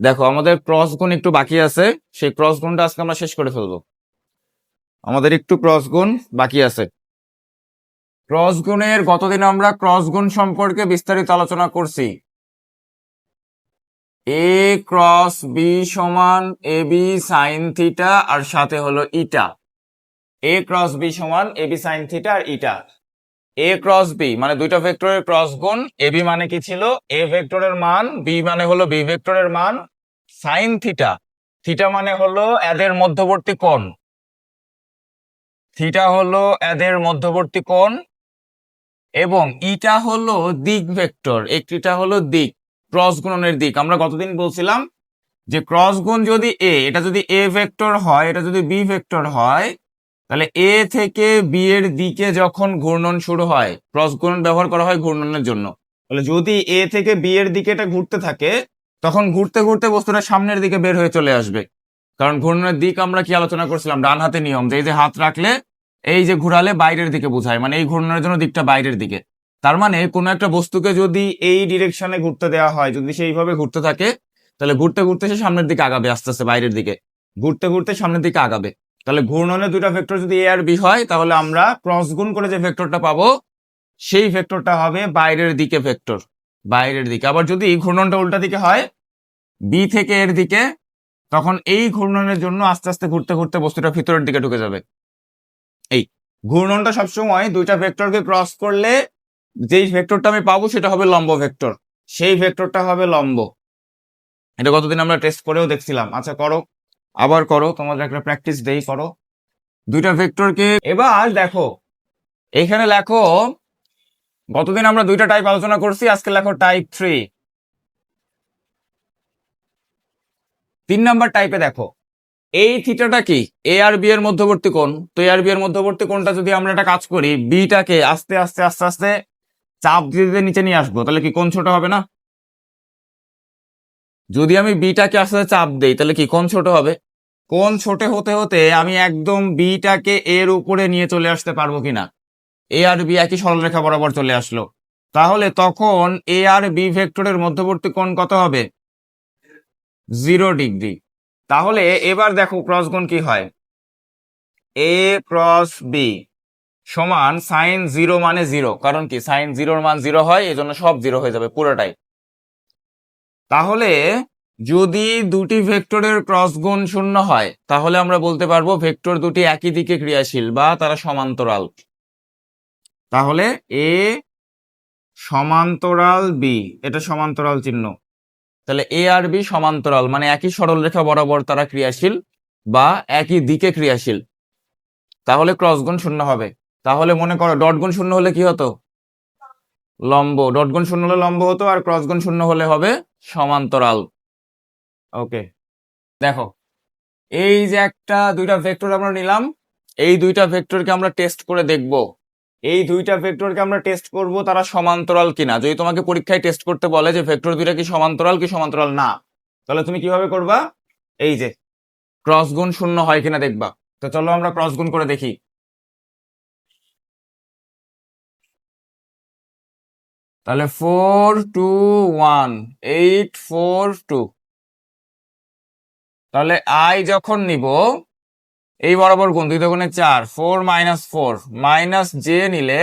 দেখো আমাদের ক্রস গুণ একটু বাকি আছে, সেই ক্রস গুণটা আজকে আমরা শেষ করে ফেলবো। আমাদের একটু ক্রস গুণ বাকি আছে। ক্রস গুণের গতদিন আমরা ক্রস গুণ সম্পর্কে বিস্তারিত আলোচনা করছি। এ ক্রস বি সমান এ বি সাইন থিটা আর সাথে হলো ইটা। এ ক্রস বি সমান A B sine theta R eta. A cross B মানে দুইটা ভেক্টরের ক্রস গুণ। এ বি মানে কি ছিল? এ ভেক্টরের মান, বি মানে হলো বি ভেক্টরের মান, সাইন থিটা, থিটা মানে হলো এদের মধ্যবর্তী কোণ, থিটা হলো এদের মধ্যবর্তী কোণ, এবং ইটা হলো দিক ভেক্টর, একটিটা হলো দিক, ক্রস গুণনের দিক। আমরা গতদিন বলছিলাম যে ক্রস গুণ যদি এটা যদি এ ভেক্টর হয়, এটা যদি বি ভেক্টর হয়, তাহলে এ থেকে বি এর দিকে যখন ঘূর্ণন শুরু হয়, ক্রস গুণন ব্যবহার করা হয় ঘূর্ণনের জন্য। তাহলে যদি এ থেকে বি এর দিকে এটা ঘুরতে থাকে, তখন ঘুরতে ঘুরতে বস্তুটা সামনের দিকে বের হয়ে চলে আসবে। কারণ ঘূর্ণনের দিক আমরা কি আলোচনা করছিলাম? ডান হাতে নিয়ম, যে এই যে হাত রাখলে এই যে ঘুরালে বাইরের দিকে বোঝায়, মানে এই ঘূর্ণনের জন্য দিকটা বাইরের দিকে। তার মানে কোনো একটা বস্তুকে যদি এই ডিরেকশনে ঘুরতে দেওয়া হয়, যদি সেইভাবে ঘুরতে থাকে, তাহলে ঘুরতে ঘুরতে সে সামনের দিকে আগাবে, আস্তে আস্তে বাইরের দিকে ঘুরতে ঘুরতে সামনের দিকে আগাবে। তাহলে ঘূর্ণনের দুইটা ভেক্টর যদি এ আর বি হয়, তাহলে আমরা ক্রস গুণ করে যে ভেক্টরটা পাবো, সেই ভেক্টরটা হবে বাইরের দিকে ভেক্টর, বাইরের দিকে। আবার যদি ঘূর্ণনটা উল্টা দিকে হয়, বি থেকে এর দিকে, তখন এই ঘূর্ণনের জন্য আস্তে আস্তে ঘুরতে ঘুরতে বস্তুটা ভিতরের দিকে ঢুকে যাবে। এই ঘূর্ণনটা সবসময় দুইটা ভেক্টরকে ক্রস করলে যেই ভেক্টরটা আমি পাবো সেটা হবে লম্ব ভেক্টর, সেই ভেক্টরটা হবে লম্ব। এটা গতদিন আমরা টেস্ট করেও দেখছিলাম। আচ্ছা করো, আবার করো, তোমাদের একটা প্র্যাকটিস দেই, করো দুইটা ভেক্টরকে। এবার দেখো এইখানে লেখো, গতদিন আমরা দুইটা টাইপ আলোচনা করছি, আজকে লেখো টাইপ 3। 3 নাম্বার টাইপে দেখো, এই থিটাটা কি? এ আর বি এর মধ্যবর্তী কোণ। তো এ আর বি এর মধ্যবর্তী কোণটা যদি আমরা একটা কাজ করি, বিটাকে আস্তে আস্তে আস্তে আস্তে চাপ দিয়ে দিয়ে নিচে নিয়ে আসবো, তাহলে কি কোণ ছোট হবে না? যদি আমি বিটাকে আস্তে আস্তে চাপ দেই, তাহলে কি কোণ ছোট হবে? কোণ ছোট হতে হতে আমি একদম বিটাকে এর উপরে নিয়ে চলে আসতে পারবো কিনা? এ আর বি একই সরলরেখা বরাবর চলে আসলো, তাহলে তখন এ আর বি ভেক্টরের মধ্যবর্তী কোণ কত হবে? 0 ডিগ্রি। তাহলে এবার দেখো ক্রস গুণ কি হয়। এ ক্রস বি সমান সাইন 0 মানে 0, কারণ কি সাইন 0 মান 0 হয়, এজন্য সব 0 হয়ে যাবে পুরোটাই। তাহলে যদি দুটি ভেক্টরের ক্রস গুণ 0 হয়, তাহলে আমরা বলতে পারবো ভেক্টর দুটি একই দিকে ক্রিয়াশীল বা তারা সমান্তরাল। তাহলে এ সমান্তরাল বি, এটা সমান্তরাল চিহ্ন, তাহলে এ আর বি সমান্তরাল মানে একই সরলরেখা বরাবর তারা ক্রিয়াশীল বা একই দিকে ক্রিয়াশীল, তাহলে ক্রস গুণ 0 হবে। তাহলে মনে করো ডট গুণ 0 হলে কি হতো? লম্ব। ডট গুণ 0 হলে লম্ব হতো, আর ক্রস গুণ 0 হলে হবে সমান্তরাল। ওকে, দেখো এই যে একটা দুইটা ভেক্টর আমরা নিলাম, এই দুইটা ভেক্টরকে আমরা টেস্ট করে দেখব, এই দুইটা ভেক্টরকে আমরা টেস্ট করব তারা সমান্তরাল কিনা। যদি তোমাকে পরীক্ষায় টেস্ট করতে বলে যে ভেক্টর দুইটা কি সমান্তরাল না, তাহলে তুমি কিভাবে করবা? এই যে ক্রস গুণ 0 হয় কিনা দেখবা। তো চলো আমরা ক্রস গুণ করে দেখি। তাহলে 4 2 1 8 4 2, তাহলে আই যখন নিব এই বরাবর গুণ, 2 গুণে 4, 4 মাইনাস 4 মাইনাস জে নিলে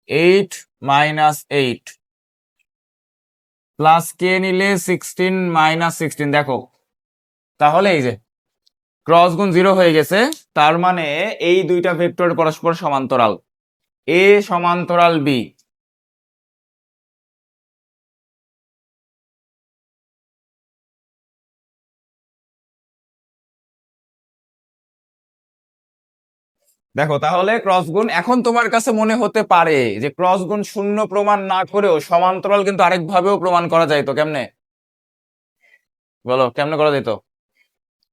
8 মাইনাস 8 প্লাস কে নিলে 16 মাইনাস 16। দেখো তাহলে এই যে ক্রস গুণ 0 হয়ে গেছে, তার মানে এই দুইটা ভেক্টর পরস্পর সমান্তরাল, এ সমান্তরাল বি। দেখো তাহলে ক্রস গুণ, এখন তোমার কাছে মনে হতে পারে যে ক্রস গুণ 0 প্রমাণ না করেও সমান্তরাল কিন্তু আরেক ভাবেও প্রমাণ করা যায়। তো কেমনে বলো, কেমনে করা যেত?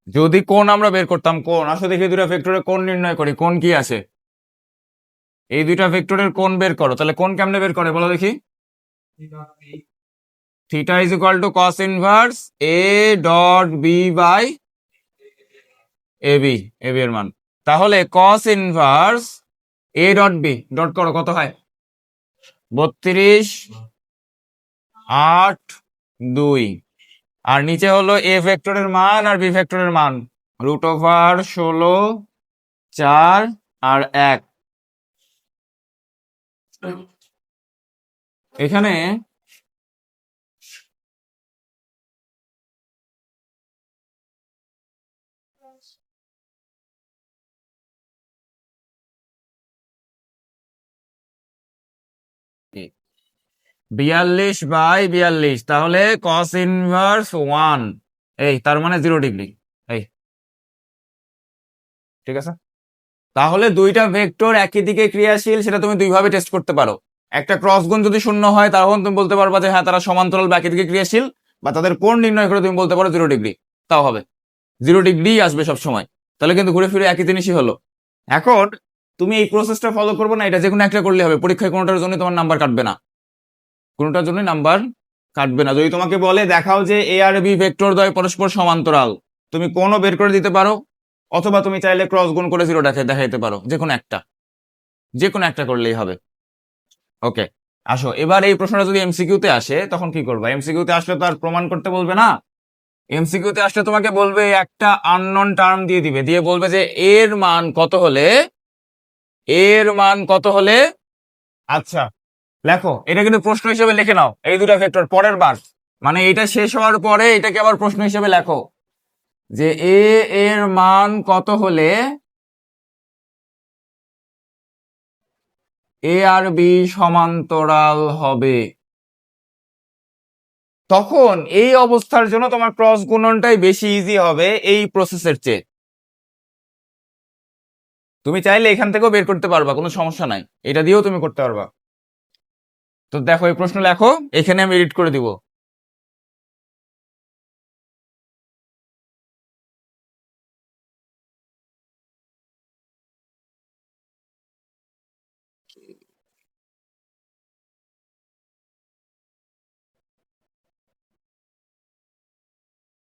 যদি কোণ আমরা বের করতাম, কোণ আসো দেখি দুইটা ভেক্টরের কোণ নির্ণয় করি। কোণ কি আছে? এই দুইটা ভেক্টরের কোণ বের করো। তাহলে কোণ কেমনে বের করে বলো দেখি? Theta is equal to cos inverse A dot B by A B, A B এর মান। তাহলে cos inverse A dot B, dot করো, কত হয়? 32 8 2, আর নিচে হলো এ ভেক্টরের মান আর বি ভেক্টরের মান, √16, 4 আর 1। এখানে কি? 42/42, তাহলে cos ইনভার্স 1, এই তার মানে 0 ডিগ্রি। এই ঠিক আছে। তাহলে দুইটা ভেক্টর একই দিকে ক্রিয়াশীল, সেটা তুমি দুইভাবে টেস্ট করতে পারো। একটা ক্রস গুণ যদি শূন্য হয় তখন তুমি বলতে পারবা যে হ্যাঁ তারা সমান্তরাল বা একই দিকে ক্রিয়াশীল, বা তাদের কোণ নির্ণয় করে তুমি বলতে পারো 0 ডিগ্রি, তাও হবে। 0 ডিগ্রি আসবে সব সময়, তাহলে কিন্তু ঘুরে ফিরে একই জিনিসই হলো। এখন তুমি এই প্রসেসটা ফলো করবে না, এটা যে কোনো একটা করলে হবে, পরীক্ষায় কোনোটার জন্য তোমার নাম্বার কাটবে না, কোনোটার জন্য নাম্বার কাটবে না। যদি তোমাকে বলে দেখাও যে এ আর বি ভেক্টর দ্বয় পরস্পর সমান্তরাল, তুমি কোনও বের করে দিতে পারো, অথবা তুমি চাইলে ক্রস গুণ করে 0 দেখাইতে পারো, যে কোনো একটা করলেই হবে। ওকে, আসো এবার এই প্রশ্নটা যদি এমসিকিউতে আসে তখন কি করবা? এমসিকিউতে আসলে তো আর প্রমাণ করতে বলবে না, এমসিকিউতে আসলে তোমাকে বলবে একটা আননোন টার্ম দিয়ে দিবে, দিয়ে বলবে যে এর মান কত হলে। আচ্ছা লেখো, এটা কিন্তু প্রশ্ন হিসেবে লিখে নাও, এই দুটা ভেক্টর পরের বার, মানে এটা শেষ হওয়ার পরে এটাকে আবার প্রশ্ন হিসেবে লেখো যে এ এর মান কত হলে এ আর বি সমান্তরাল হবে। তখন এই অবস্থার জন্য তোমার ক্রস গুণনটাই বেশি ইজি হবে এই প্রসেসের চেয়ে। তুমি চাইলে এখান থেকেও বের করতে পারবা, কোনো সমস্যা নাই, এটা দিয়েও তুমি করতে পারবা। তো দেখো এই প্রশ্ন লেখো, এখানে আমি এডিট করে দিব।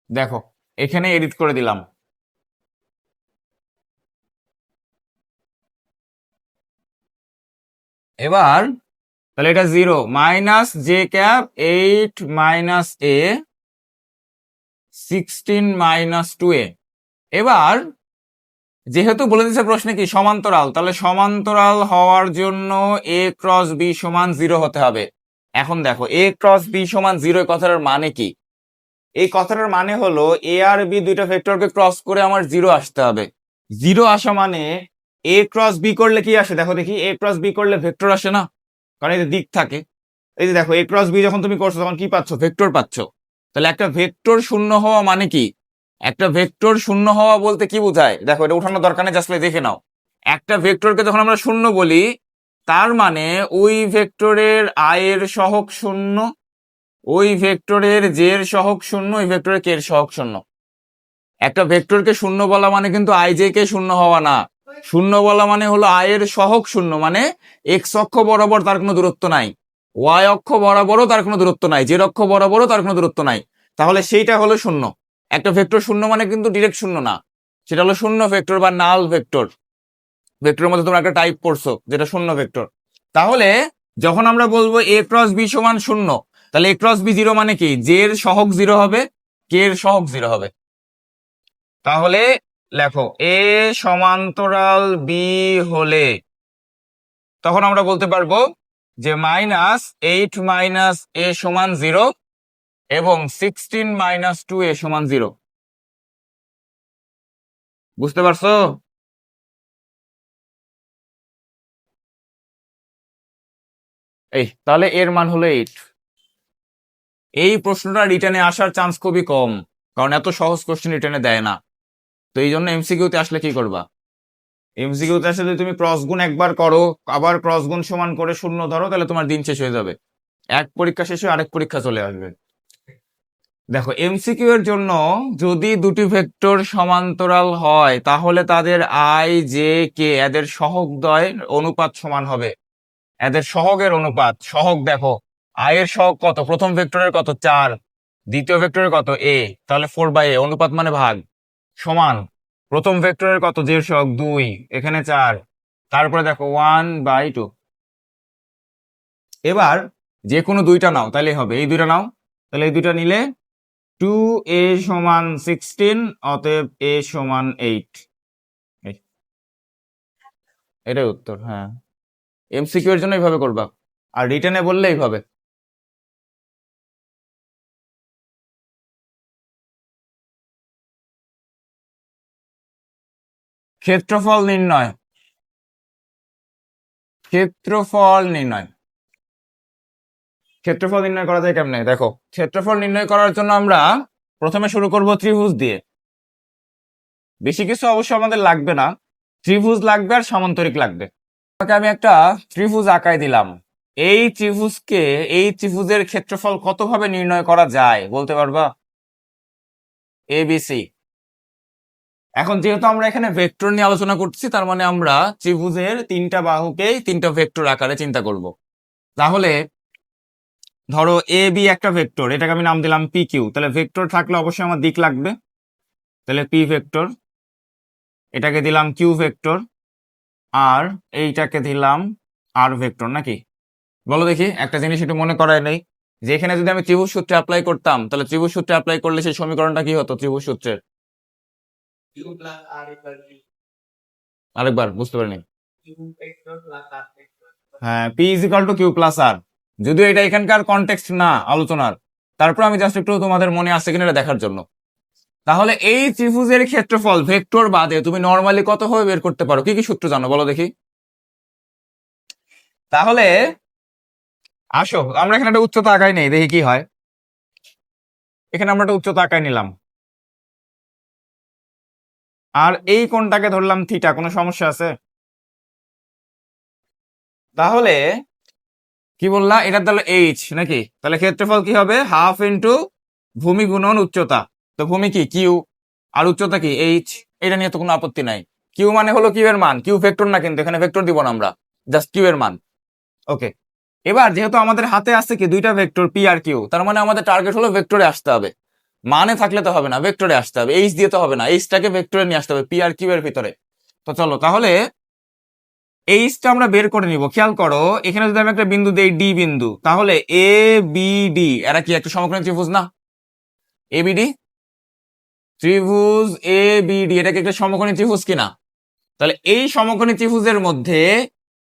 দেখো এখানে এডিট করে দিলাম। এবার তাহলে এটা 0 -j⁻8 - a 16 - 2a। এবার যেহেতু বলে দিচ্ছে প্রশ্নে কি সমান্তরাল, তাহলে সমান্তরাল হওয়ার জন্য a ক্রস b সমান 0 হতে হবে। এখন দেখো a ক্রস b সমান 0 কথাটার মানে কি? এই কথাটার মানে হলো এ আর বি দুইটা ভেক্টরকে ক্রস করে আমার 0 আসতে হবে। 0 আসা মানে এ ক্রস বি করলে কি আসে? দেখো দেখি, এ ক্রস বি করলে ভেক্টর আসে না, কারণ এই যে দিক থাকে। এই যে দেখো এ ক্রস বি যখন তুমি করছো তখন কি পাচ্ছ? ভেক্টর পাচ্ছ। তাহলে একটা ভেক্টর শূন্য হওয়া মানে কি? একটা ভেক্টর শূন্য হওয়া বলতে কি বোঝায়? দেখো এটা উঠানোর দরকার নেই, জাস্ট দেখে নাও। একটা ভেক্টরকে যখন আমরা শূন্য বলি, তার মানে ওই ভেক্টরের আই এর সহগ শূন্য, ওই ভেক্টরের জে এর সহগ শূন্য, ওই ভেক্টরের কে এর সহগ শূন্য। একটা ভেক্টরকে শূন্য বলা মানে কিন্তু আই জে কে শূন্য হওয়া না। শূন্য বলা মানে হলো আই এর সহগ শূন্য, মানে এক্স অক্ষ বরাবর তার কোনো দূরত্ব নাই, ওয়াই অক্ষ বরাবরও তার কোনো দূরত্ব নাই, জেড অক্ষ বরাবরও তার কোনো দূরত্ব নাই, তাহলে সেইটা হলো শূন্য। একটা ভেক্টর শূন্য মানে কিন্তু ডিরেক্ট শূন্য না, সেটা হলো শূন্য ভেক্টর বা নাল ভেক্টর। ভেক্টরের মধ্যে তোমরা একটা টাইপ পড়ছো যেটা শূন্য ভেক্টর। তাহলে যখন আমরা বলবো এ ক্রস বি সমান শূন্য, তাহলে এ ক্রস বি 0 মানে কি? জে এর সহগ 0 হবে, কে এর সহগ 0 হবে। তাহলে লেখো এ সমান্তরাল বি হলে, তখন আমরা বলতে পারবো যে -8 - a সমান 0 এবং 16 - 2a সমান 0। বুঝতে পারছো? এই তাহলে এর মান হলো 8। এই প্রশ্নটা রিটার্নে আসার চান্স খুবই কম, কারণ এত সহজ কোশ্চেন রিটার্নে দেয় না। তো এই জন্য এমসিকিউতে আসলে কি করবা? এমসিকিউতে আসলে যদি তুমি ক্রস গুণ একবার করো, আবার ক্রস গুণ সমান করে শূন্য ধরো, তাহলে তোমার দিন শেষ হয়ে যাবে, এক পরীক্ষা শেষে আরেক পরীক্ষা চলে আসবে। দেখো এমসিকিউ এর জন্য যদি দুটি ভেক্টর সমান্তরাল হয় তাহলে তাদের আই জে কে এদের সহগদ্বয় অনুপাত সমান হবে। এদের সহগের অনুপাত, সহগ দেখো আই এর সহগ কত? প্রথম ভেক্টরের কত? 4, দ্বিতীয় ভেক্টরের কত? a, তাহলে 4/a, অনুপাত মানে ভাগ, সমান প্রথম ভেক্টরের কত? জে এর সহগ 2, এখানে 4, তারপরে দেখো 1/2। এবার যে কোনো দুইটা নাও তাহলে হবে, এই দুইটা নাও, তাহলে এই দুইটা নিলে 2a সমান 16, অতএব a সমান 8। এটাই উত্তর। হ্যাঁ, এমসিকিউ এর জন্য এইভাবে করবা, আর রিটেনে বললে এইভাবে। ক্ষেত্রফল নির্ণয়। ক্ষেত্রফল নির্ণয় ক্ষেত্রফল নির্ণয় করা যায় কেমনে? দেখো, ক্ষেত্রফল নির্ণয় করার জন্য আমরা প্রথমে শুরু করব ত্রিভুজ দিয়ে। বেশি কিছু অবশ্য আমাদের লাগবে না, ত্রিভুজ লাগবে আর সামান্তরিক লাগবে। আমি একটা ত্রিভুজ আঁকাই দিলাম। এই ত্রিভুজকে, এই ত্রিভুজের ক্ষেত্রফল কত ভাবে নির্ণয় করা যায় বলতে পারবা? এবিসি। এখন যেহেতু আমরা এখানে ভেক্টর নিয়ে আলোচনা করছি, তার মানে আমরা ত্রিভুজের তিনটা বাহুকেই তিনটা ভেক্টর আকারে চিন্তা করব। তাহলে ধরো এ বি একটা ভেক্টর, এটাকে আমি নাম দিলাম পি কিউ। তাহলে ভেক্টর থাকলে অবশ্যই আমার দিক লাগবে, তাহলে পি ভেক্টর। এটাকে দিলাম কিউ ভেক্টর, আর এইটাকে দিলাম আর ভেক্টর। নাকি বলো দেখি, একটা জিনিস একটু মনে করায় নেই, যে এখানে যদি আমি ত্রিভুজ সূত্রে অ্যাপ্লাই করতাম, তাহলে ত্রিভুজ সূত্রে অ্যাপ্লাই করলে সেই সমীকরণটা কি হতো ত্রিভুজ সূত্রের? আরেকবার বুঝতে পারিনি। হ্যাঁ, P is equal to Q plus R. যদিও এটা এখানকার কনটেক্সট না আলোচনার, তারপর আমি জাস্ট একটু তোমাদের মনে আসছে কিনা এটা দেখার জন্য। তাহলে এই ত্রিভুজের ক্ষেত্রফল ভেক্টর বাদে তুমি নরমালি কত ভাবে বের করতে পারো? কি কি সূত্র জানো বলো দেখি। তাহলে আসো, আমরা এখানে একটা উচ্চতা আঁকাই নেই, দেখি কি হয়। এখানে আমরা একটা উচ্চতা আঁকাই নিলাম, আর এই কোণটাকে ধরলাম থিটা। কোনো সমস্যা আছে? তাহলে কি বললা, এটার তাহলে এইচ নাকি? তাহলে ক্ষেত্রফল কি হবে? হাফ ইন্টু ভূমি গুণন উচ্চতা। তো ভূমি কি? কিউ, আর উচ্চতা কি? এইচ। এটা নিয়ে তো কোনো আপত্তি নাই। কিউ মানে হলো কিউ এর মান, কিউ ভেক্টর না, কিন্তু এখানে ভেক্টর দিব না আমরা, জাস্ট কিউ এর মান। ওকে, এবার যেহেতু আমাদের হাতে আছে কি দুইটা ভেক্টর পি আর কিউ, তার মানে আমাদের টার্গেট হলো ভেক্টরে আসতে হবে। মানে থাকলে তো হবে না, ভেক্টরে আসতে হবে। এইচ দিয়ে তো হবে না, এইচটাকে ভেক্টরে নিয়ে আসতে হবে পি আর কিউ এর ভিতরে। তো চলো তাহলে এইচটা আমরা বের করে নিব। খেয়াল করো, এখানে যদি আমি একটা বিন্দু দেই ডি বিন্দু, তাহলে এ বি ডি এরা কি একটা সমকোণী ত্রিভুজ না? এ বি ডি ত্রিভুজ, এ বি ডি এটা কি একটা সমকোণী ত্রিভুজ কিনা? তাহলে এই সমকোণী ত্রিভুজের মধ্যে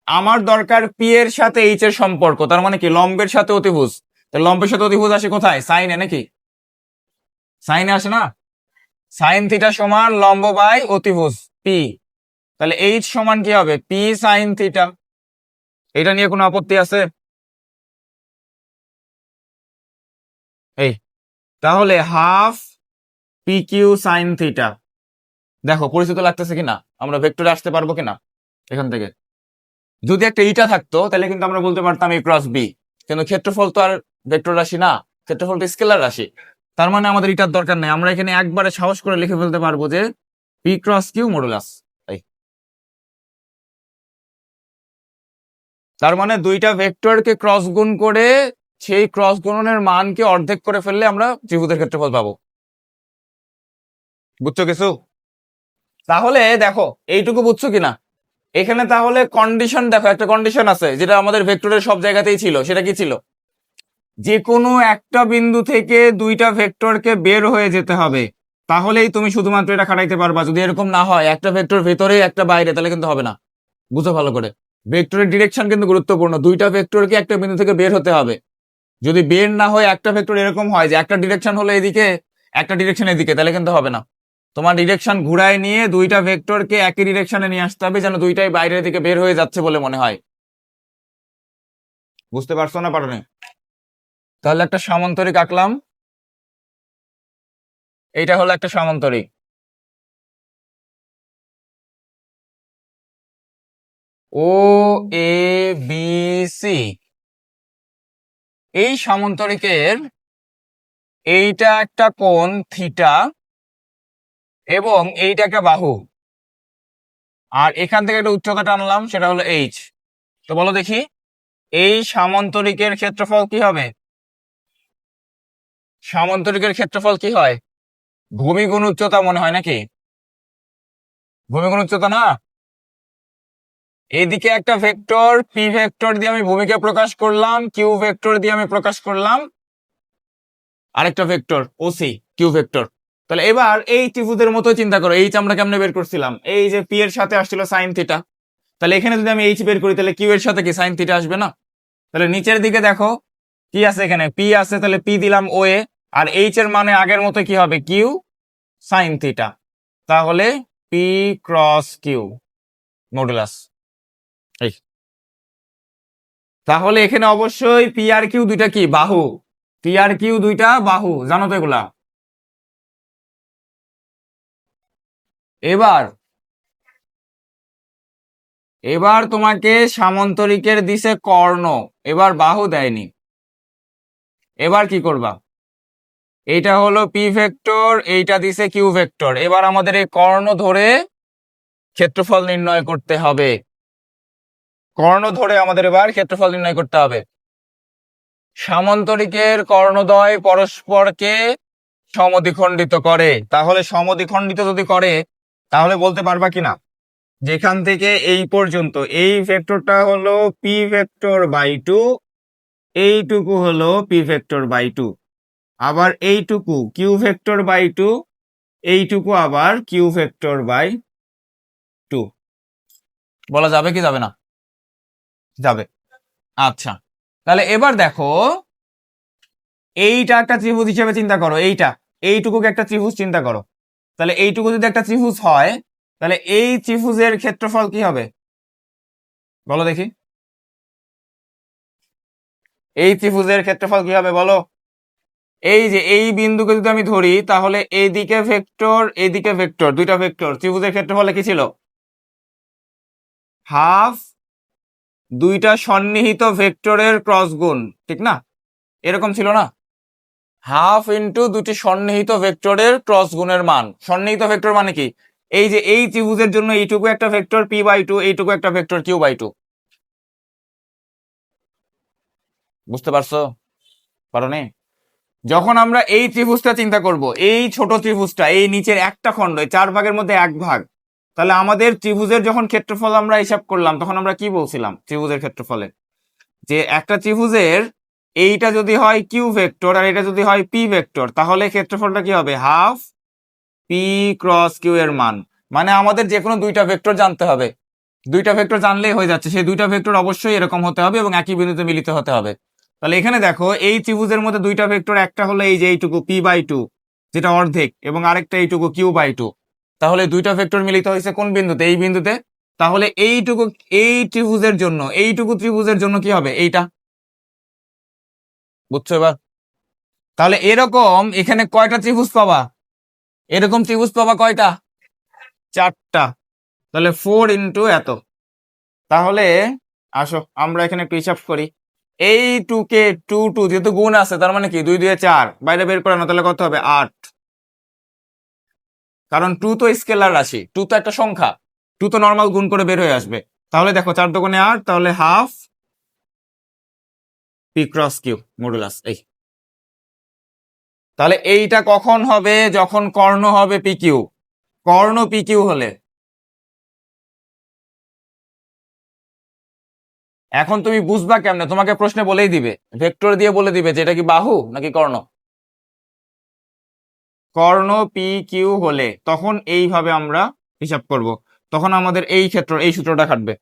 আমার দরকার পি এর সাথে এইচ এর সম্পর্ক, তার মানে কি লম্বের সাথে অতিভুজ। তাহলে লম্বের সাথে অতিভুজ আসে কোথায়? সাইনে নাকি? সাইনে আসে না? সাইন থিটা সমান লম্ব বাই অতিভুজ পি। তাহলে এইচ সমান কি হবে? P sine theta. এটা নিয়ে কোনো আপত্তি আছে? এই, তাহলে half P Q sine theta. দেখো পরিচিত লাগতেছে কিনা, আমরা ভেক্টরে আসতে পারবো কিনা এখান থেকে। যদি একটা ইটা থাকতো তাহলে কিন্তু আমরা বলতে পারতাম এ ক্রস বি, কিন্তু ক্ষেত্রফল তো আর ভেক্টর রাশি না, ক্ষেত্রফল তো স্কেলার রাশি। তার মানে আমাদের ইটার দরকার নেই, আমরা এখানে একবারে সাহস করে লিখে ফেলতে পারবো যে পি ক্রস কিউ মডুলাস। তার মানে দুইটা ভেক্টরকে ক্রস গুণ করে সেই ক্রস গুণনের মানকে অর্ধেক করে ফেললে আমরা ত্রিভুজের ক্ষেত্রফল পাবো। বুঝছো কিছু? তাহলে দেখো এইটুকু বুঝছো কিনা। এখানে তাহলে কন্ডিশন দেখো, একটা কন্ডিশন আছে যেটা আমাদের ভেক্টরের সব জায়গাতেই ছিল। সেটা কি ছিল? যে কোনো একটা বিন্দু থেকে দুইটা ভেক্টরকে বের হয়ে যেতে হবে, তাহলেই তুমি শুধুমাত্র এটা খাটাইতে পারবা। যদি এরকম না হয়, একটা ভেক্টর ভেতরে একটা বাইরে, তাহলে কিন্তু হবে না। বুঝো ভালো করে, ভেক্টরের ডিরেকশন কিন্তু গুরুত্বপূর্ণ। দুইটা ভেক্টরকে একটা বিন্দু থেকে বের হতে হবে। যদি বের না হয়, একটা ভেক্টর এরকম হয় যে একটা ডিরেকশন হলো এদিকে, একটা ডিরেকশন এদিকে, তাহলে কিন্তু হবে না। তোমার ডিরেকশন ঘুরায় নিয়ে দুইটা ভেক্টরকে একই ডিরেকশনে নিয়ে আসতে হবে, যেন দুইটাই বাইরের দিকে বের হয়ে যাচ্ছে বলে মনে হয়। বুঝতে পারছো না পারো? তাহলে একটা সামান্তরিক আঁকলাম। এইটা হলো একটা সামান্তরিক ও এ বি সি। এই সামান্তরিকের এইটা একটা কোণ থিটা, এবং এইটা একটা বাহু, আর এখান থেকে একটা উচ্চতা টানলাম, সেটা হলো এইচ। তো বলো দেখি, এই সামান্তরিকের ক্ষেত্রফল কি হবে? সামান্তরিকের ক্ষেত্রফল কি হয়? ভূমি গুণ উচ্চতা মনে হয় নাকি? ভূমি গুণ উচ্চতা না? এদিকে একটা ভেক্টর পি ভেক্টর দিয়ে আমি ভূমিকে প্রকাশ করলাম, কিউ ভেক্টর দিয়ে আমি প্রকাশ করলাম, আরেকটা ভেক্টর ওসি কিউ ভেক্টর। তাহলে এবার এই ত্রিভুজের মতো চিন্তা করো, এইচ আমরা কেমনে বের করছিলাম, এই যে পি এর সাথে আসছিল সাইন থিটা, তাহলে এখানে যদি আমি এইচ বের করি তাহলে কিউ এর সাথে কি সাইন থিটা আসবে না? তাহলে নিচের দিকে দেখো কি আছে, এখানে পি আছে, তাহলে পি দিলাম ও এ, আর এইচ এর মানে আগের মতো কি হবে, কিউ সাইন থিটা, তাহলে পি ক্রস কিউ মডুলাস এই। তাহলে এখানে অবশ্যই পি আর কিউ দুইটা কি বাহু, পি আর কিউ দুইটা বাহু, জানো তো এগুলা। এবার এবার তোমাকে সামান্তরিকের দিছে কর্ণ, এবার বাহু দেয়নি, এবার কি করবা, এইটা হলো পি ভেক্টর, এইটা দিছে কিউ ভেক্টর, এবার আমাদের এই কর্ণ ধরে ক্ষেত্রফল নির্ণয় করতে হবে, কর্ণ ধরে আমাদের এবার ক্ষেত্রফল নির্ণয় করতে হবে। সামান্তরিকের কর্ণদ্বয় পরস্পরকে সমদ্বিখণ্ডিত করে, তাহলে সমদ্বিখণ্ডিত যদি করে তাহলে বলতে পারবা কিনা, যেখান থেকে এই পর্যন্ত এই ভেক্টরটা হলো পি ভেক্টর বাই টু, এইটুকু হলো পি ভেক্টর বাই টু, আবার এইটুকু কিউ ভেক্টর বাই টু, এইটুকু আবার কিউ ভেক্টর বাই টু, বলা যাবে কি যাবে না? যাবে। আচ্ছা, তাহলে এবার দেখো এইটা একটা ত্রিভুজ হিসেবে চিন্তা করো, এইটুকুকে একটা ত্রিভুজ চিন্তা করো, তাহলে এইটুকু যদি একটা ত্রিভুজ হয় তাহলে এই ত্রিভুজের ক্ষেত্রফল কি হবে বলো দেখি, এই ত্রিভুজের ক্ষেত্রফল কি হবে বলো। এই যে এই বিন্দুকে যদি আমি ধরি তাহলে এইদিকে ভেক্টর এইদিকে ভেক্টর, দুইটা ভেক্টর, ত্রিভুজের ক্ষেত্রফল কি ছিল, হাফ দুইটা সন্নিহিত ভেক্টরের ক্রস গুণ, ঠিক না, এরকম ছিল না, হাফ ইন্টু দুটি সন্নিহিত ভেক্টরের ক্রস গুণের মান। সন্নিহিত ভেক্টর মানে কি, এই যে এই ত্রিভুজের জন্য এইটুকু একটা ভেক্টর পি বাই টু, এইটুকু একটা ভেক্টর কিউ বাই টু, বুঝতে পারছো, পারোনি? যখন আমরা এই ত্রিভুজটা চিন্তা করব, এই ছোট ত্রিভুজটা, এই নিচের একটা খণ্ড, চার ভাগের মধ্যে এক ভাগ, তাহলে আমাদের ত্রিভুজের যখন ক্ষেত্রফল আমরা হিসাব করলাম তখন আমরা কি বলছিলাম ত্রিভুজের ক্ষেত্রফলে, যে একটা ত্রিভুজের এইটা যদি হয় কিউ ভেক্টর আর এটা যদি হয় পি ভেক্টর, তাহলে ক্ষেত্রফলটা কি হবে, হাফ পি ক্রস কিউ এর মান। মানে আমাদের যে কোনো দুইটা ভেক্টর জানতে হবে, দুইটা ভেক্টর জানলেই হয়ে যাচ্ছে, সেই দুইটা ভেক্টর অবশ্যই এরকম হতে হবে এবং একই বিন্দুতে মিলিত হতে হবে। তাহলে এখানে দেখো এই ত্রিভুজের মধ্যে দুইটা ভেক্টর, একটা হলো এই যে এইটুকু পি বাই টু যেটা অর্ধেক, এবং আরেকটা এইটুকু কিউ বাই টু, তাহলে দুইটা ভেক্টর মিলিত হয়েছে কোন বিন্দুতে, এই বিন্দুতে, তাহলে এইটুকু এই ত্রিভুজের জন্য, এইটুকু ত্রিভুজের জন্য কি হবে, এইটা, বুঝছো এবার? তাহলে এরকম এখানে কয়টা ত্রিভুজ পাবা, এরকম ত্রিভুজ পাবা কয়টা, চারটা, তাহলে 4 ইন্টু এত। তাহলে আসো আমরা এখানে একটু হিসাব করি, এই টু কে টু টু যেহেতু গুণ আছে তার মানে কি 2 2 4, বাইরে বের করে না, তাহলে কত হবে 8, কারণ টু তো স্কেলার রাশি, টু তো একটা সংখ্যা, টু তো নর্মাল গুণ করে বের হয়ে আসবে। তাহলে দেখো 4 দুগুণে 8, তাহলে half P cross Q modulus এই। তাহলে এইটা কখন হবে, যখন কর্ণ হবে পি কিউ, কর্ণ পি কিউ হলে। এখন তুমি বুঝবা কেমনে, তোমাকে প্রশ্নে বলেই দিবে, ভেক্টর দিয়ে বলে দিবে যে এটা কি বাহু নাকি কর্ণ। কর্ণ পি কিউ হলে তখন এইভাবে আমরা হিসাব করব, তখন আমাদের এই ক্ষেত্র এই সূত্রটা খাটবে।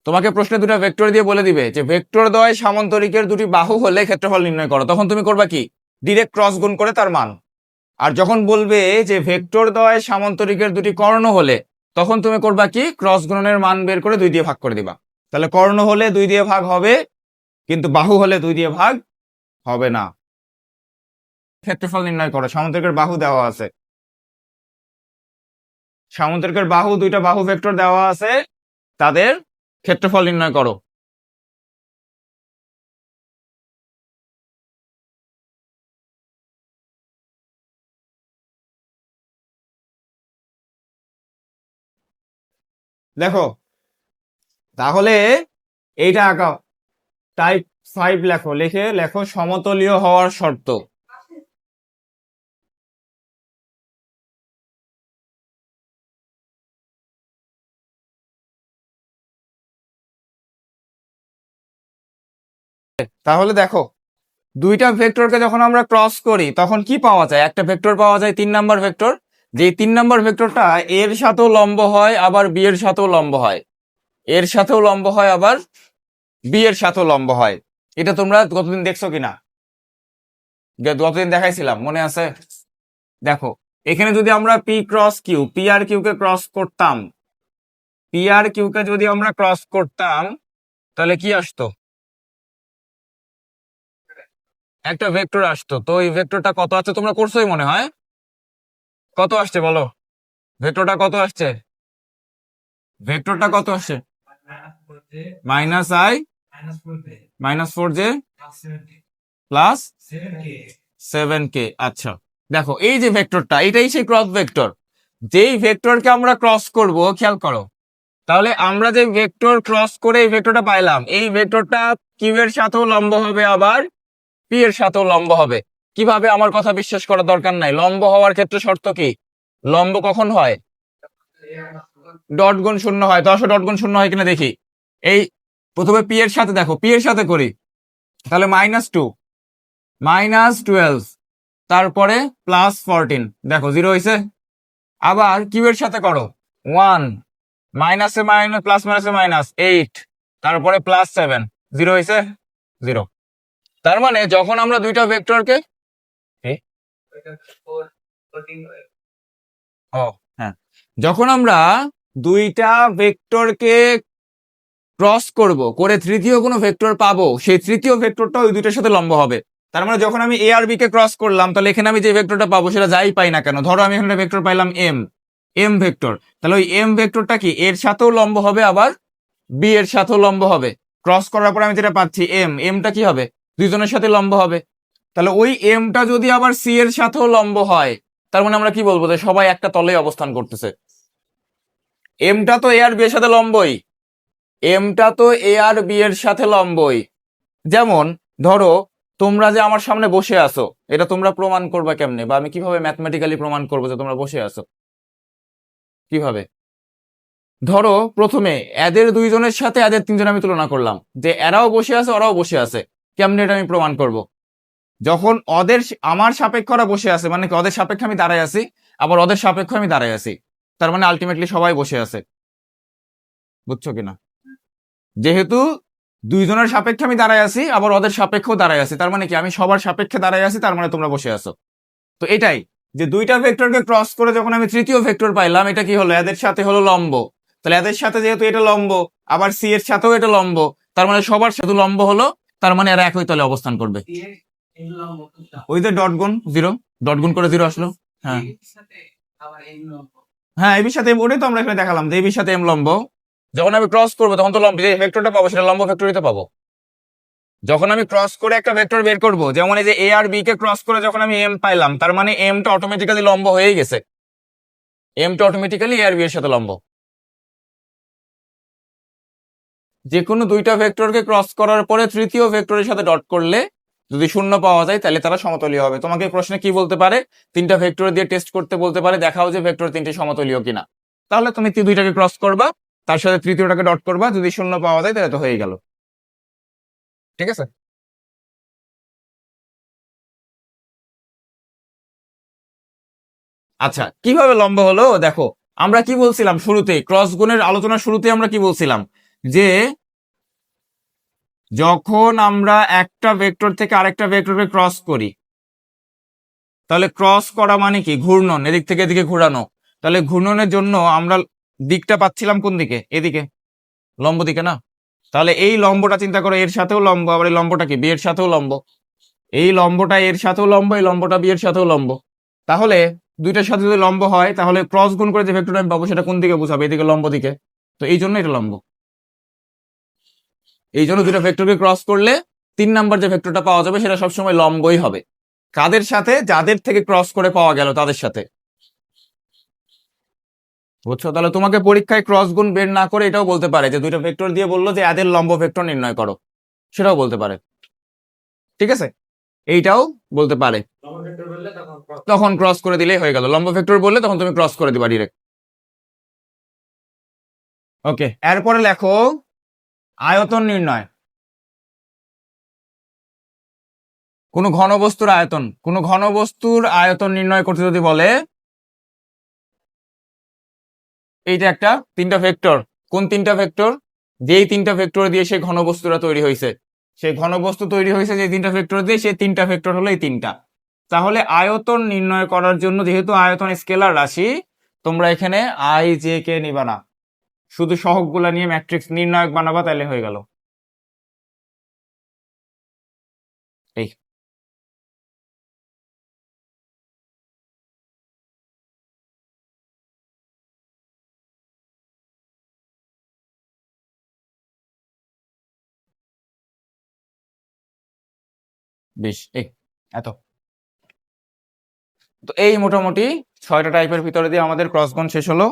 তোমাকে প্রশ্নে দুটো ভেক্টর দিয়ে বলে দিবে যে ভেক্টর দ্বয় সামান্তরিকের দুটি বাহু হলে ক্ষেত্রফল নির্ণয় করো, তখন তুমি করবা কি, ডিরেক্ট ক্রস গুণ করে তার মান। আর যখন বলবে যে ভেক্টর দ্বয় সামান্তরিকের দুটি কর্ণ হলে, তখন তুমি করবা কি, ক্রস গুণনের মান বের করে 2 দিয়ে ভাগ করে দিবা। তাহলে কর্ণ হলে 2 দিয়ে ভাগ হবে, কিন্তু বাহু হলে 2 দিয়ে ভাগ হবে না। ক্ষেত্রফল নির্ণয় করো, সামান্তরিকের বাহু দেওয়া আছে, সামান্তরিকের বাহু, দুইটা বাহু ভেক্টর দেওয়া আছে, তাদের ক্ষেত্রফল নির্ণয় করো। দেখো তাহলে এইটা আঁকাও, টাইপ 5 লেখো, লিখে লেখো সমতলীয় হওয়ার শর্ত। তাহলে দেখো দুইটা ভেক্টরকে যখন আমরা ক্রস করি তখন কি পাওয়া যায়? একটা ভেক্টর পাওয়া যায় 3 নাম্বার ভেক্টর, যে 3 নাম্বার ভেক্টরটা এর সাথেও লম্ব হয় আবার বি এর সাথেও লম্ব হয়, এর সাথেও লম্ব হয় আবার বি এর সাথেও লম্ব হয়। এটা তোমরা গতদিন দেখছো কিনা? গতদিন দেখাইছিলাম, মনে আছে? দেখো এখানে যদি আমরা P cross Q, P R Q কে ক্রস করতাম, পি আর কিউ কে যদি আমরা ক্রস করতাম তাহলে কি আসতো? একটা ভেক্টর আসতো। তো এই ভেক্টরটা কত আছে তোমরা করছোই মনে হয়। কত আসছে বলো? ভেক্টরটা কত আসছে? ভেক্টরটা কত আসছে? -i -4j plus 7k। আচ্ছা দেখো এই যে ভেক্টরটা, এটাই সেই ক্রস ভেক্টর। যেই ভেক্টরকে আমরা ক্রস করব, খেয়াল করো, তাহলে আমরা যে ভেক্টর ক্রস করে এই ভেক্টরটা পাইলাম, এই ভেক্টরটা কিউ এর সাথেও লম্ব হবে আবার পি এর সাথেও লম্ব হবে। কিভাবে? আমার কথা বিশ্বাস করার দরকার নাই। লম্ব হওয়ার ক্ষেত্রে শর্ত কি? লম্ব কখন হয়? ডট গুণ শূন্য হয়। তো আসো ডট গুণ শূন্য হয় কিনা দেখি। এই প্রথমে পি এর সাথে, দেখো পি এর সাথে করি, তাহলে -2 -12 তারপরে +14, দেখো 0 হয়েছে। আবার কিউ এর সাথে করো 1 মাইনাসে মাইনাস প্লাস মাইনাসে -8 তারপরে +7, 0 হয়েছে 0। তার মানে যখন আমরা দুইটা ভেক্টরকে ও হ্যাঁ, যখন আমরা দুইটা ভেক্টরকে ক্রস করব করে তৃতীয় কোনো ভেক্টর পাবো, সেই তৃতীয় ভেক্টরটা ওই দুইটার সাথে লম্ব হবে। তার মানে যখন আমি এ আর বি কে ক্রস করলাম, তাহলে এখানে আমি যে ভেক্টরটা পাবো সেটা যাই পাই না কেন, ধরো আমি এখানে ভেক্টর পাইলাম এম ভেক্টর, তাহলে ওই এম ভেক্টরটা কি এর সাথেও লম্ব হবে আবার বি এর সাথেও লম্ব হবে। ক্রস করার পর আমি যেটা পাচ্ছি এমটা কি হবে? দুইজনের সাথে লম্ব হবে। তাহলে ওই এমটা যদি আবার সি এর সাথেও লম্ব হয়, তার মানে আমরা কি বলবো? যে সবাই একটা তলেই অবস্থান করতেছে। এমটা তো এ আর বি এর সাথে লম্বই, এমটা তো এ আর বি এর সাথে লম্বই। যেমন ধরো তোমরা যে আমার সামনে বসে আছো, এটা তোমরা প্রমাণ করবা কেমনে, বা আমি কিভাবে ম্যাথমেটিক্যালি প্রমাণ করবো যে তোমরা বসে আছো? কিভাবে? ধরো প্রথমে এদের দুইজনের সাথে এদের তিনজন আমি তুলনা করলাম, যে এরাও বসে আছে ওরাও বসে আছে। কেমনে এটা আমি প্রমাণ করব? যখন ওদের আমার সাপেক্ষে ওরা বসে আছে, মানে কি ওদের সাপেক্ষে আমি দাঁড়ায় আছি, আবার ওদের সাপেক্ষে আমি দাঁড়ায় আছি, তার মানে আলটিমেটলি সবাই বসে আছে। বুঝছো কিনা? যেহেতু দুইজনের সাপেক্ষে আমি দাঁড়ায় আছি, আবার ওদের সাপেক্ষেও দাঁড়ায় আছি, তার মানে কি আমি সবার সাপেক্ষে দাঁড়ায় আছি, তার মানে তোমরা বসে আছো। তো এটাই, যে দুইটা ভেক্টরকে ক্রস করে যখন আমি তৃতীয় ভেক্টর পাইলাম, এটা কি হলো? এদের সাথে হলো লম্ব। তাহলে এদের সাথে যেহেতু এটা লম্ব, আবার সি এর সাথেও এটা লম্ব, তার মানে সবার সাথে লম্ব হলো, তার মানে এরা একই তলে অবস্থান করবে। ওই যে ডট গুণ 0, ডট গুণ করে 0 আসলো। হ্যাঁ হ্যাঁ, এবির সাথে ওটাই তো আমরা এখানে দেখালাম, যে এবির সাথে এম লম্ব। যখন আমি ক্রস করবো তখন তো লম্ব, যে ভেক্টরটা পাবো সেটা লম্ব ভেক্টরই তো পাবো। যখন আমি ক্রস করে একটা ভেক্টর বের করব, যেমন এই যে এ আর বি কে ক্রস করে যখন আমি এম পাইলাম, তার মানে এমটা অটোমেটিক্যালি লম্ব হয়েই গেছে, এমটা অটোমেটিক্যালি এ আর বি এর সাথে লম্ব। যে কোনো দুইটা ভেক্টরকে ক্রস করার পরে তৃতীয় ভেক্টরের সাথে ডট করলে যদি শূন্য পাওয়া যায়, তাহলে তারা সমতলীয় হবে। তোমাকে প্রশ্নে কি বলতে পারে? তিনটা ভেক্টর দিয়ে টেস্ট করতে বলতে পারে, দেখাও যে ভেক্টর তিনটে সমতলীয় কিনা। তাহলে তুমি দুইটাকে ক্রস করবা, তার সাথে তৃতীয়টাকে ডট করবা, যদি শূন্য পাওয়া যায় তাহলে তো হয়ে গেল। ঠিক আছে? আচ্ছা, কিভাবে লম্ব হলো দেখো। আমরা কি বলছিলাম শুরুতে, ক্রস গুণের আলোচনার শুরুতে আমরা কি বলছিলাম? যে যখন আমরা একটা ভেক্টর থেকে আরেকটা ভেক্টরকে ক্রস করি, তাহলে ক্রস করা মানে কি? ঘূর্ণন, এদিক থেকে এদিকে ঘোরানো। তাহলে ঘূর্ণনের জন্য আমরা দিকটা পাচ্ছিলাম কোন দিকে? এদিকে, লম্ব দিকে না? তাহলে এই লম্বটা চিন্তা করো, এর সাথেও লম্ব, আবার এই লম্বটা কি বি এর সাথেও লম্ব। এই লম্বটা এর সাথেও লম্ব, এই লম্বটা বি এর সাথেও লম্ব। তাহলে দুইটার সাথে যদি লম্ব হয়, তাহলে ক্রস গুণ করে যে ভেক্টরটা আমি পাবো সেটা কোন দিকে বোঝাবে? এদিকে, লম্ব দিকে। তো এই জন্য এটা লম্ব। এই জন্য দুইটা ভেক্টরকে ক্রস করলে 3 নাম্বার যে ভেক্টরটা পাওয়া যাবে সেটা সবসময় লম্বই হবে। কাদের সাথে? যাদের থেকে ক্রস করে পাওয়া গেল তাদের সাথে। বুঝছো? তাহলে তোমাকে পরীক্ষায় ক্রস গুণ বের না করে এটাও বলতে পারে, যে দুইটা ভেক্টর দিয়ে বললো যে এদের লম্ব ভেক্টর নির্ণয় করো, সেটাও বলতে পারে। ঠিক আছে? এইটাও বলতে পারে। তখন ক্রস করে দিলেই হয়ে গেল। লম্ব ভেক্টর বললে তখন তুমি ক্রস করে দিবা ডিরেক্ট। ওকে, এরপরে লেখো আয়তন নির্ণয়। কোনো ঘনবস্তুর আয়তন নির্ণয় করতে যদি বলে, এইটা একটা তিনটা ভেক্টর। কোন তিনটা ভেক্টর? যেই তিনটা ভেক্টর দিয়ে সেই ঘনবস্তুটা তৈরি হয়েছে, সেই ঘনবস্তু তৈরি হয়েছে যে তিনটা ভেক্টর দিয়ে, সেই তিনটা ভেক্টর হলো এই তিনটা। তাহলে আয়তন নির্ণয় করার জন্য, যেহেতু আয়তন স্কেলার রাশি, তোমরা এখানে আই জে কে নিবা না, শুধু সহগগুলা নিয়ে ম্যাট্রিক্স নির্ণায়ক বানাবা, তাইলে হয়ে গেল। এই বেশ, এই এত। তো এই মোটামুটি 6টা টাইপের ভিতরে দিয়ে আমাদের ক্রস গুণ শেষ হলো।